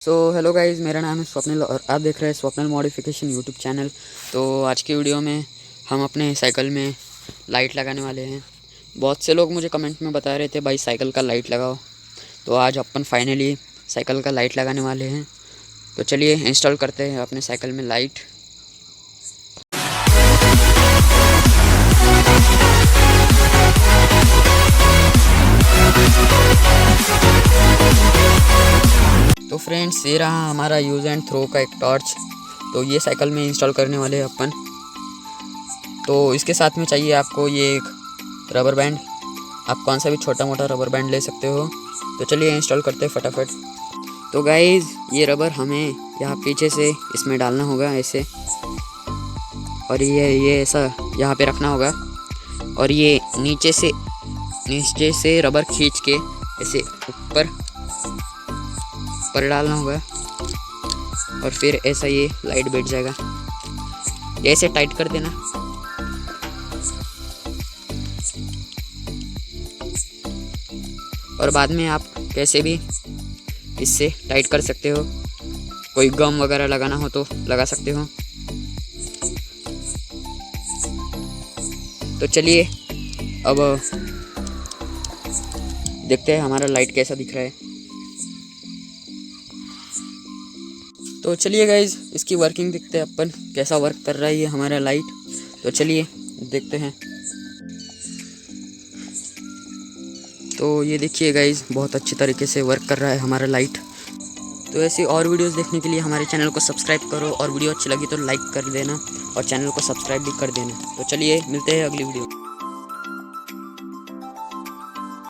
Hello guys, मेरा नाम है स्वप्निल और आप देख रहे हैं स्वप्निल मॉडिफिकेशन यूट्यूब चैनल। तो आज की वीडियो में हम अपने साइकिल में लाइट लगाने वाले हैं। बहुत से लोग मुझे कमेंट में बता रहे थे भाई साइकिल का लाइट लगाओ, तो आज अपन फाइनली साइकिल का लाइट लगाने वाले हैं। तो चलिए इंस्टॉल करते हैं अपने साइकिल में लाइट। तो फ्रेंड्स, ये रहा हमारा यूज़ एंड थ्रो का एक टॉर्च। तो ये साइकिल में इंस्टॉल करने वाले हैं अपन। तो इसके साथ में चाहिए आपको ये एक रबर बैंड। आप कौन सा भी छोटा मोटा रबर बैंड ले सकते हो। तो चलिए इंस्टॉल करते हैं फटाफट। तो गाइज़, ये रबर हमें यहाँ पीछे से इसमें डालना होगा ऐसे, और ये ऐसा यहाँ पे रखना होगा, और ये नीचे से रबर खींच के ऐसे ऊपर डालना होगा, और फिर ऐसा ये लाइट बैठ जाएगा। ऐसे टाइट कर देना। और बाद में आप कैसे भी इससे टाइट कर सकते हो। कोई गम वगैरह लगाना हो तो लगा सकते हो। तो चलिए अब देखते हैं हमारा लाइट कैसा दिख रहा है। तो चलिए गाइज, इसकी वर्किंग देखते हैं अपन कैसा वर्क कर रहा है ये हमारा लाइट। तो चलिए देखते हैं। तो ये देखिए गाइज, बहुत अच्छी तरीके से वर्क कर रहा है हमारा लाइट। तो ऐसी और वीडियोस देखने के लिए हमारे चैनल को सब्सक्राइब करो, और वीडियो अच्छी लगी तो लाइक कर देना और चैनल को सब्सक्राइब भी कर देना। तो चलिए मिलते हैं अगली वीडियो।